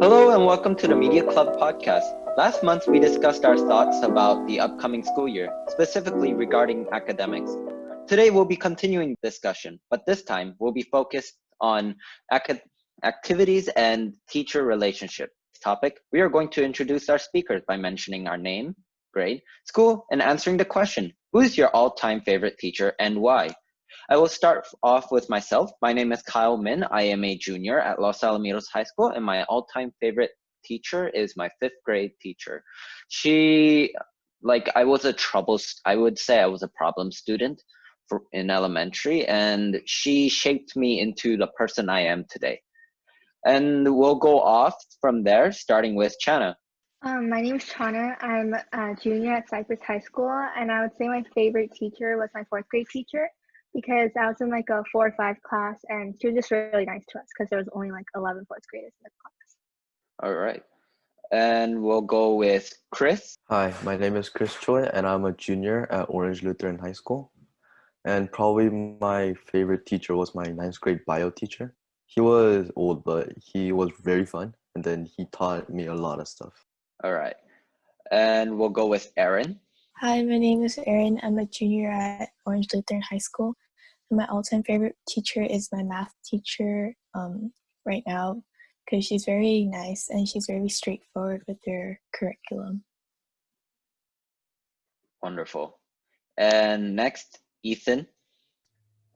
Hello and welcome to the Media Club podcast. Last month, we discussed our thoughts about the upcoming school year, specifically regarding academics. Today, we'll be continuing the discussion, but this time, we'll be focused on activities and teacher relationship. Topic, we are going to introduce our speakers by mentioning our name, grade, school, and answering the question, who is your all-time favorite teacher and why? I will start off with myself. My name is Kyle Min. I am a junior at Los Alamitos High School, and my all-time favorite teacher is my fifth grade teacher. I would say I was a problem student in elementary, and she shaped me into the person I am today. And we'll go off from there, starting with Chana. My name is Chana. I'm a junior at Cypress High School, and I would say my favorite teacher was my fourth grade teacher because I was in like a 4 or 5 class, and she was just really nice to us because there was only like 11 fourth graders in the class. All right. And we'll go with Chris. Hi, my name is Chris Choi, and I'm a junior at Orange Lutheran High School. And probably my favorite teacher was my 9th grade bio teacher. He was old, but he was very fun, and then he taught me a lot of stuff. All right. And we'll go with Erin. Hi, my name is Erin. I'm a junior at Orange Lutheran High School. And my all-time favorite teacher is my math teacher right now because she's very nice and she's very straightforward with her curriculum. Wonderful. And next, Ethan.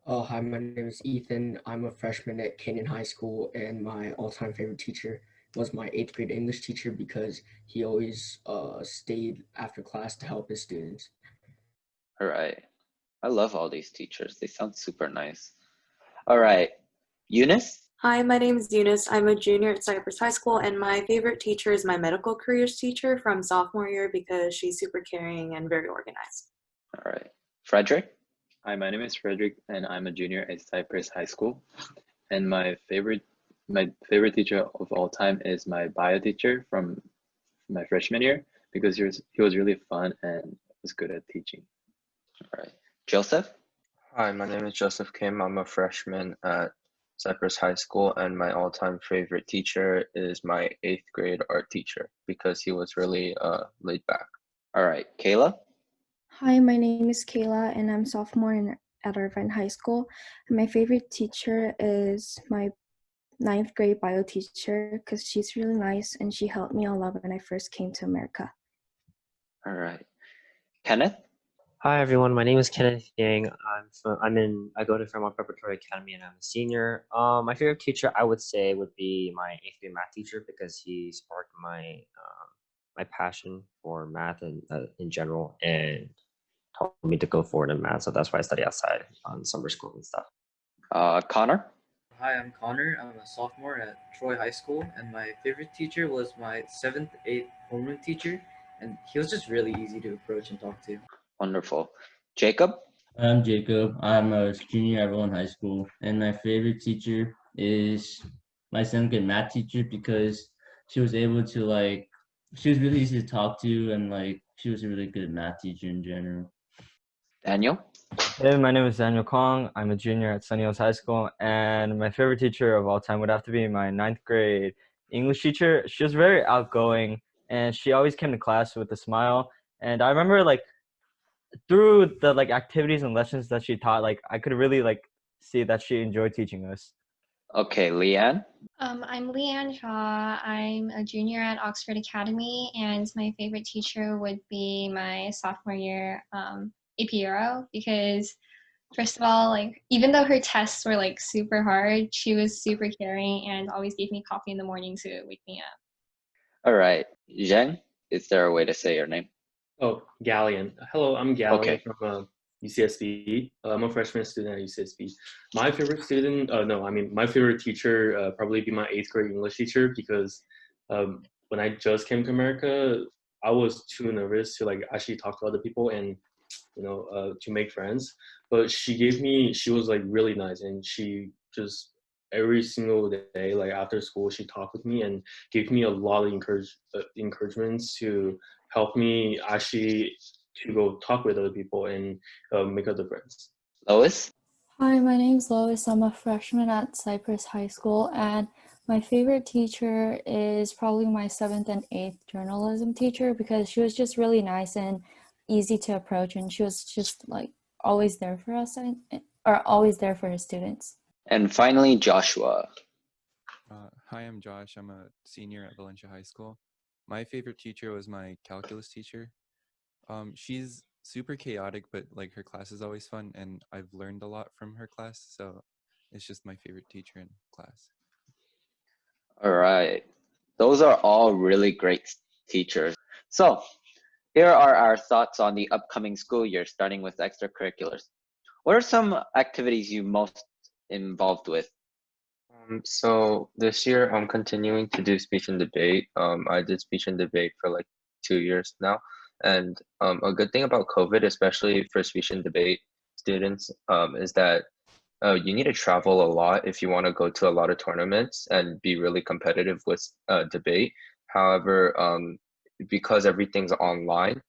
Oh, hi, my name is Ethan. I'm a freshman at Canyon High School, and my all-time favorite teacher was my 8th grade English teacher because he always stayed after class to help his students. All right. I love all these teachers. They sound super nice. All right. Eunice? Hi, my name is Eunice. I'm a junior at Cypress High School, and my favorite teacher is my medical careers teacher from sophomore year because she's super caring and very organized. All right. Frederick? Hi, my name is Frederick, and I'm a junior at Cypress High School. And my favorite teacher of all time is my bio teacher from my freshman year because he was really fun and was good at teaching. All right. Joseph? Hi, my name is Joseph Kim. I'm a freshman at Cypress High School, and my all-time favorite teacher is my 8th grade art teacher because he was really laid back. All right. Kayla? Hi, my name is Kayla, and I'm sophomore at Irvine High School. And my favorite teacher is my 9th grade bio teacher because she's really nice and she helped me a lot when I first came to America. All right. Kenneth? Hi everyone, my name is Kenneth Yang. I go to Fairmont Preparatory Academy and I'm a senior. My favorite teacher I would say would be my 8th grade math teacher because he sparked my passion for math and in general and taught me to go forward in math. So that's why I study outside on summer school and stuff. Connor? Hi, I'm Connor. I'm a sophomore at Troy High School, and my favorite teacher was my 7th, 8th homeroom teacher, and he was just really easy to approach and talk to. Wonderful. Jacob? I'm Jacob. I'm a junior at Rowan High School, and my favorite teacher is my 7th grade math teacher because she was able to she was really easy to talk to, and she was a really good math teacher in general. Daniel? Hey, my name is Daniel Kong. I'm a junior at Sunny Hills High School, and my favorite teacher of all time would have to be my 9th grade English teacher. She was very outgoing, and she always came to class with a smile. And I remember through the activities and lessons that she taught, I could really see that she enjoyed teaching us. Okay, Leanne? I'm Leanne Shaw. I'm a junior at Oxford Academy, and my favorite teacher would be my sophomore year AP Euro because, first of all, even though her tests were super hard, she was super caring and always gave me coffee in the morning to wake me up. All right. Zheng, is there a way to say your name? Oh, Galleon. Hello, I'm Galleon Okay. from UCSB. I'm a freshman student at UCSB. My favorite my favorite teacher probably be my 8th grade English teacher because when I just came to America, I was too nervous to actually talk to other people and to make friends. But she was really nice, and she just every single day, after school, she talked with me and gave me a lot of encouragements to help me actually to go talk with other people and make other friends. Lois? Hi, my name's Lois. I'm a freshman at Cypress High School, and My favorite teacher is probably my 7th and 8th journalism teacher because she was just really nice and easy to approach, and she was just like always there for us or always there for her students. And finally, Joshua. Hi, I'm Josh. I'm a senior at Valencia High School. My favorite teacher was my calculus teacher. She's super chaotic, but like her class is always fun, and I've learned a lot from her class, so it's just my favorite teacher in class. All right. Those are all really great teachers. So here are our thoughts on the upcoming school year, starting with extracurriculars. What are some activities you most involved with? So this year I'm continuing to do speech and debate. I did speech and debate for like 2 years now. And a good thing about COVID, especially for speech and debate students, is that you need to travel a lot if you want to go to a lot of tournaments and be really competitive with debate. However, because everything's online,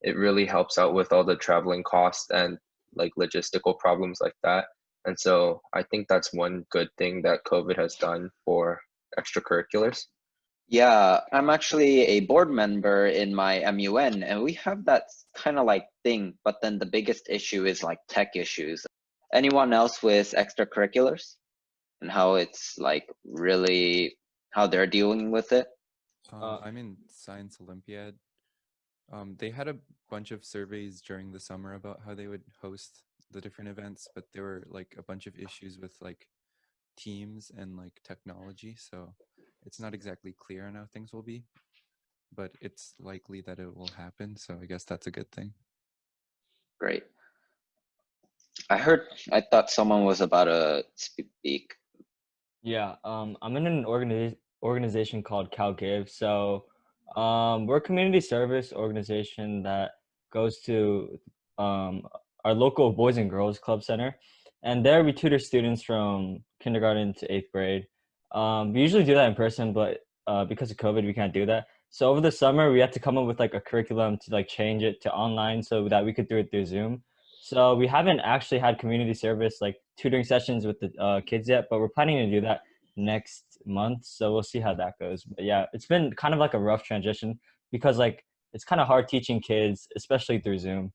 it really helps out with all the traveling costs and like logistical problems like that. And so I think that's one good thing that COVID has done for extracurriculars. Yeah, I'm actually a board member in my MUN, and we have that kind of like thing, but then the biggest issue is like tech issues. Anyone else with extracurriculars and how it's like really how they're dealing with it? I'm in Science Olympiad. They had a bunch of surveys during the summer about how they would host the different events, but there were like a bunch of issues with like teams and like technology, so it's not exactly clear on how things will be, but it's likely that it will happen, so I guess that's a good thing. Great. I thought someone was about to speak. Yeah, I'm in an organization called CalGive. So, we're a community service organization that goes to our local Boys and Girls Club Center, and there we tutor students from kindergarten to 8th grade. We usually do that in person, but because of COVID, we can't do that. So over the summer, we had to come up with like a curriculum to like change it to online so that we could do it through Zoom. So we haven't actually had community service like tutoring sessions with the kids yet, but we're planning to do that next month. So we'll see how that goes. But yeah, it's been kind of like a rough transition because like it's kind of hard teaching kids, especially through Zoom.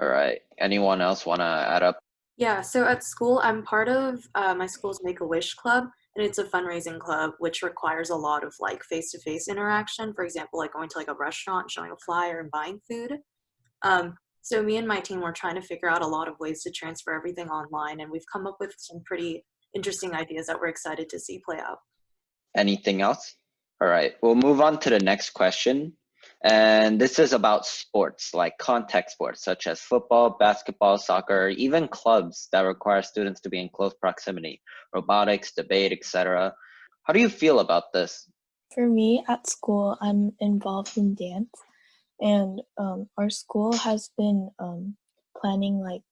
All right. Anyone else want to add up? Yeah, so at school, I'm part of my school's Make-A-Wish Club, and it's a fundraising club which requires a lot of like face-to-face interaction. For example, like going to like a restaurant, showing a flyer, and buying food. So me and my team were trying to figure out a lot of ways to transfer everything online, and we've come up with some pretty interesting ideas that we're excited to see play out. Anything else? All right, we'll move on to the next question. And this is about sports, like contact sports, such as football, basketball, soccer, even clubs that require students to be in close proximity, robotics, debate, etc. How do you feel about this? For me, at school, I'm involved in dance, and our school has been planning like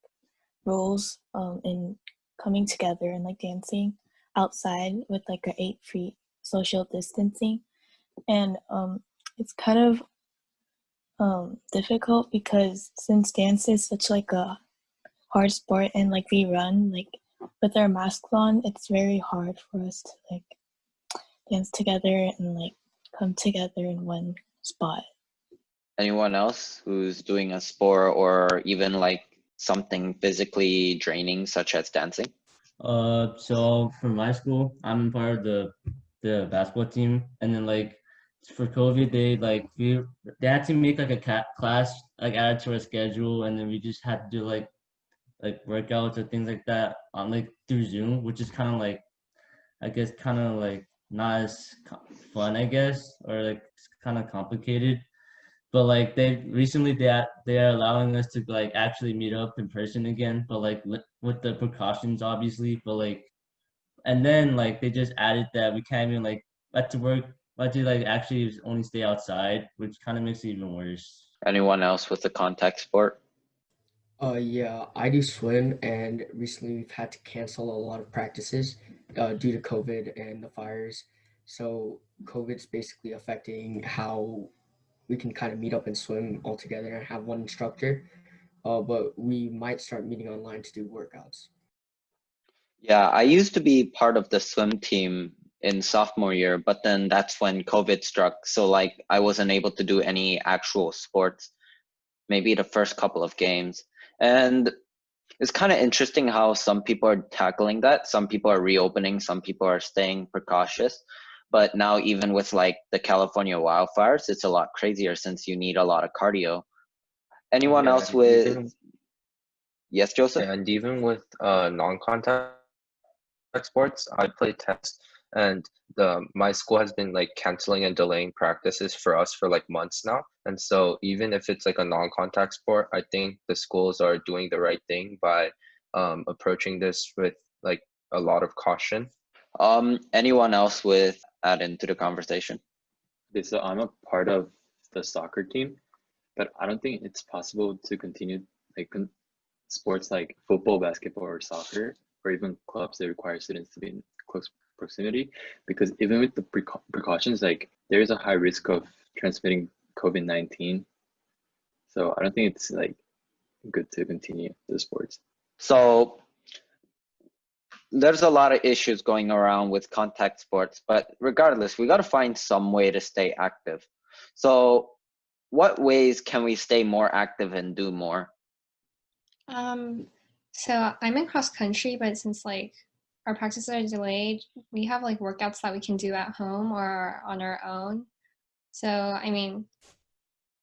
rules in coming together and like dancing outside with like a 8 feet social distancing, and it's kind of difficult because since dance is such like a hard sport and like we run like with our masks on, it's very hard for us to like dance together and like come together in one spot. Anyone else who's doing a sport or even like something physically draining, such as dancing? So for my school, I'm part of the basketball team, and then like for COVID, they had to make like a class like added to our schedule, and then we just had to do like workouts or things like that on like through Zoom, which is kind of like I guess kind of like not as fun, I guess, or like it's kind of complicated. But like they are allowing us to like actually meet up in person again, but like with the precautions obviously. But like and then like they just added that we can't even like let to work, let to like actually only stay outside, which kind of makes it even worse. Anyone else with a contact sport? Yeah, I do swim, and recently we've had to cancel a lot of practices due to COVID and the fires. So COVID's basically affecting how we can kind of meet up and swim all together and have one instructor. But we might start meeting online to do workouts. Yeah, I used to be part of the swim team in sophomore year, but then that's when COVID struck. So like I wasn't able to do any actual sports, maybe the first couple of games. And it's kind of interesting how some people are tackling that. Some people are reopening, some people are staying precautious. But now even with like the California wildfires, it's a lot crazier since you need a lot of cardio. Anyone Yeah, else and with, even yes, Joseph? and even with non-contact sports, I play tennis, and the my school has been like canceling and delaying practices for us for like months now. And so even if it's like a non-contact sport, I think the schools are doing the right thing by approaching this with like a lot of caution. Anyone else with add into the conversation? Okay, so I'm a part of the soccer team, but I don't think it's possible to continue like sports like football, basketball, or soccer, or even clubs that require students to be in close proximity, because even with the precautions, like there is a high risk of transmitting COVID-19. So I don't think it's like good to continue the sports. So there's a lot of issues going around with contact sports, but regardless, we got to find some way to stay active. So what ways can we stay more active and do more? So I'm in cross country, but since like our practices are delayed, we have like workouts that we can do at home or on our own. So I mean,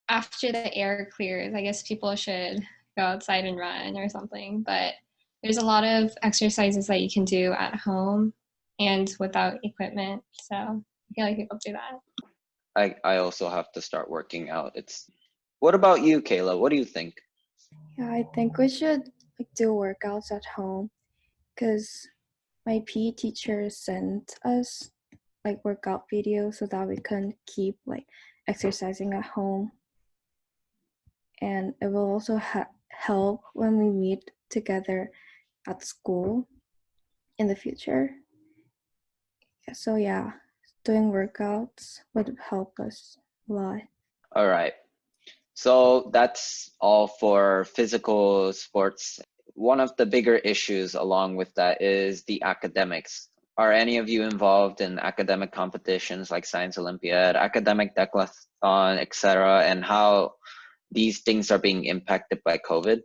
after the air clears, I guess people should go outside and run or something. But there's a lot of exercises that you can do at home and without equipment. So I feel like people do that. I also have to start working out. What about you, Kayla? What do you think? Yeah, I think we should like do workouts at home because my PE teacher sent us like workout videos so that we can keep like exercising at home, and it will also help when we meet together at school in the future. So yeah, doing workouts would help us a lot. All right. So that's all for physical sports. One of the bigger issues along with that is the academics. Are any of you involved in academic competitions like Science Olympiad, academic decathlon, etc., and how these things are being impacted by COVID?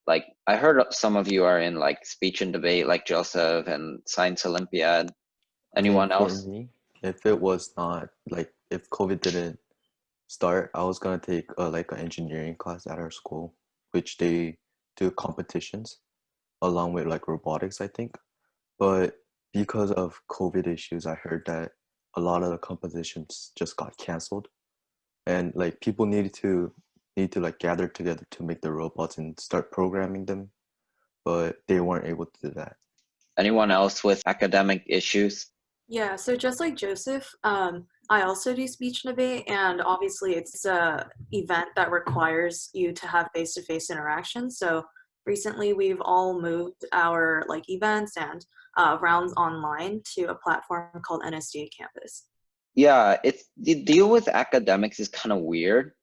Like I heard some of you are in like speech and debate like Joseph and Science Olympiad. I mean, Anyone for else? me, if it was not like if COVID didn't start, I was gonna take like an engineering class at our school, which they do competitions along with like robotics, I think. But because of COVID issues, I heard that a lot of the competitions just got canceled, and like people need to like gather together to make the robots and start programming them, but they weren't able to do that. Anyone else with academic issues? Yeah, so just like Joseph, I also do speech and debate, and obviously it's a event that requires you to have face-to-face interaction. So recently we've all moved our like events and rounds online to a platform called NSDA Campus. Yeah, it's the deal with academics is kind of weird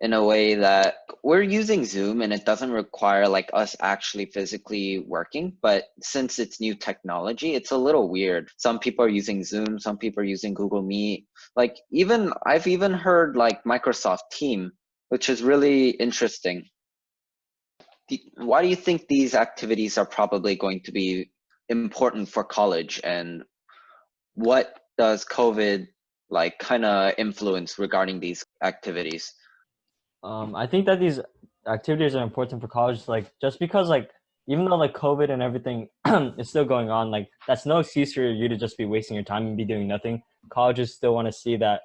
in a way that we're using Zoom and it doesn't require like us actually physically working, but since it's new technology, it's a little weird. Some people are using Zoom, some people are using Google Meet. Like even I've even heard like Microsoft Team, which is really interesting. Why do you think these activities are probably going to be important for college, and what does COVID like kind of influence regarding these activities? I think that these activities are important for college, like just because like even though like COVID and everything is still going on, like that's no excuse for you to just be wasting your time and be doing nothing. Colleges still want to see that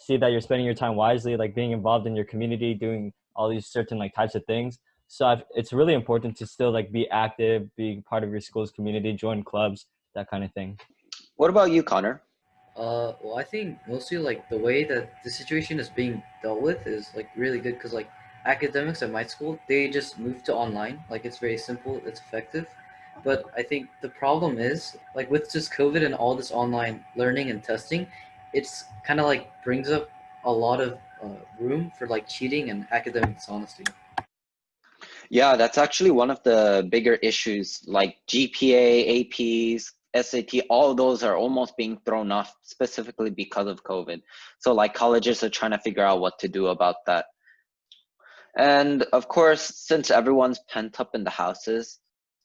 you're spending your time wisely, like being involved in your community, doing all these certain like types of things. So it's really important to still like be active, be part of your school's community, join clubs, that kind of thing. What about you, Connor? Well, I think mostly like the way that the situation is being dealt with is like really good because like academics at my school, they just moved to online. Like it's very simple, it's effective. But I think the problem is like with just COVID and all this online learning and testing, it's kind of like brings up a lot of room for like cheating and academic dishonesty. Yeah, that's actually one of the bigger issues, like GPA, APs, SAT, all those are almost being thrown off specifically because of COVID. So like colleges are trying to figure out what to do about that. And of course, since everyone's pent up in the houses,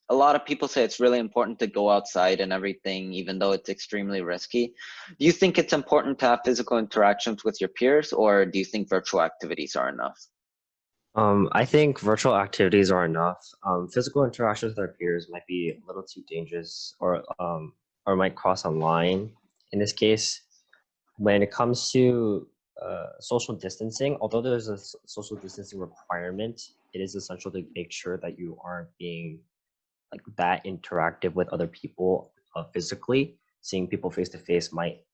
a lot of people say it's really important to go outside and everything, even though it's extremely risky. Do you think it's important to have physical interactions with your peers, or do you think virtual activities are enough? I think virtual activities are enough. Physical interactions with our peers might be a little too dangerous, or might cross a line. In this case, when it comes to social distancing, although there's a social distancing requirement, it is essential to make sure that you aren't being like that interactive with other people physically. Seeing people face to face might,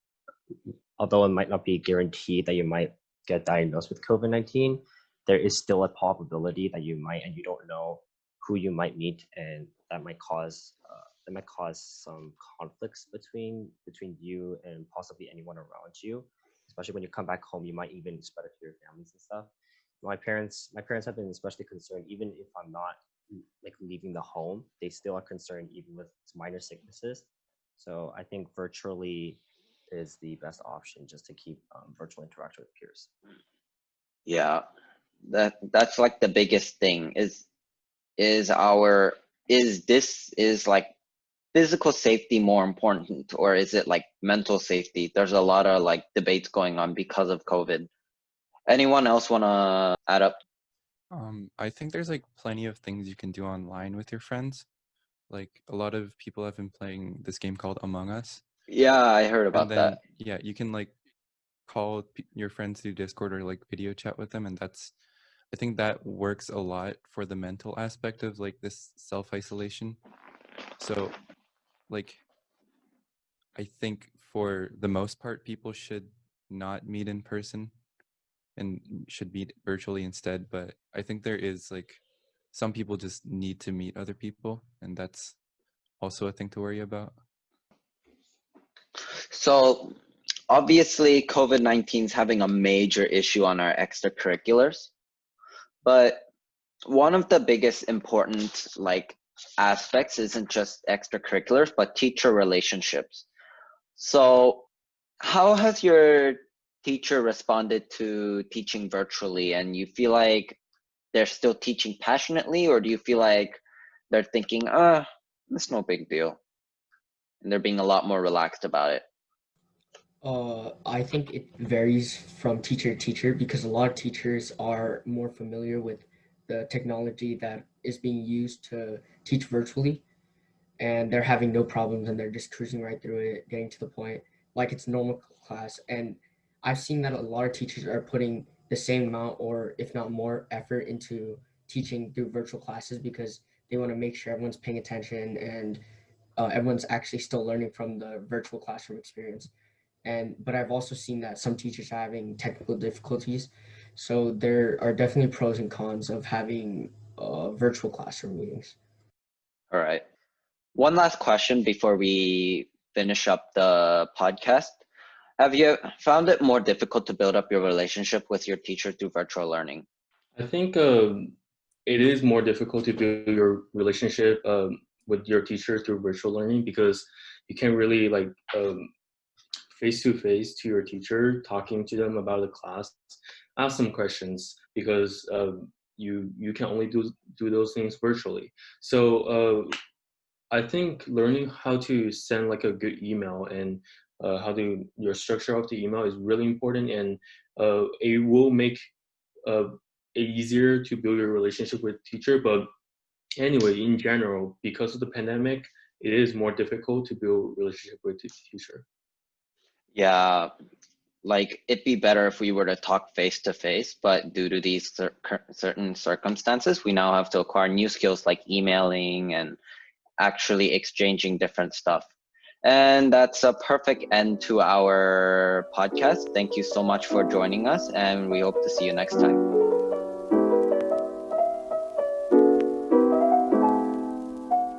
although it might not be guaranteed that you might get diagnosed with COVID-19, there is still a probability that you might, and you don't know who you might meet, and that might cause some conflicts between you and possibly anyone around you. Especially when you come back home, you might even spread it to your families and stuff. My parents have been especially concerned, even if I'm not like leaving the home, they still are concerned even with minor sicknesses. So I think virtually is the best option just to keep virtual interaction with peers. Yeah, that's like the biggest thing is our is like physical safety more important, or is it like mental safety? There's a lot of like debates going on because of COVID. Anyone else want to add up? I think there's like plenty of things you can do online with your friends. Like a lot of people have been playing this game called Among Us. Yeah, I heard And about then that. yeah, you can like call your friends through Discord or like video chat with them, and I think that works a lot for the mental aspect of like this self-isolation. So like I think for the most part people should not meet in person and should meet virtually instead, but I think there is like some people just need to meet other people, and that's also a thing to worry about. So obviously COVID-19 is having a major issue on our extracurriculars, but one of the biggest important like aspects isn't just extracurriculars, but teacher relationships. So how has your teacher responded to teaching virtually, and you feel like they're still teaching passionately, or do you feel like they're thinking, it's no big deal, and they're being a lot more relaxed about it? I think it varies from teacher to teacher because a lot of teachers are more familiar with the technology that is being used to teach virtually, and they're having no problems and they're just cruising right through it, getting to the point like it's normal class. And I've seen that a lot of teachers are putting the same amount or if not more effort into teaching through virtual classes because they want to make sure everyone's paying attention and everyone's actually still learning from the virtual classroom experience. But I've also seen that some teachers are having technical difficulties, so there are definitely pros and cons of having virtual classroom meetings. All right. One last question before we finish up the podcast. Have you found it more difficult to build up your relationship with your teacher through virtual learning? I think it is more difficult to build your relationship with your teacher through virtual learning because you can't really like face to face to your teacher, talking to them about the class, ask them questions because you can only do those things virtually. So I think learning how to send like a good email and how to your structure of the email is really important, and it will make uh, it easier to build your relationship with teacher. But anyway, in general, because of the pandemic, it is more difficult to build relationship with the teacher. Yeah, like it'd be better if we were to talk face to face, but due to these certain circumstances, we now have to acquire new skills like emailing and actually exchanging different stuff. And that's a perfect end to our podcast. Thank you so much for joining us, and we hope to see you next time.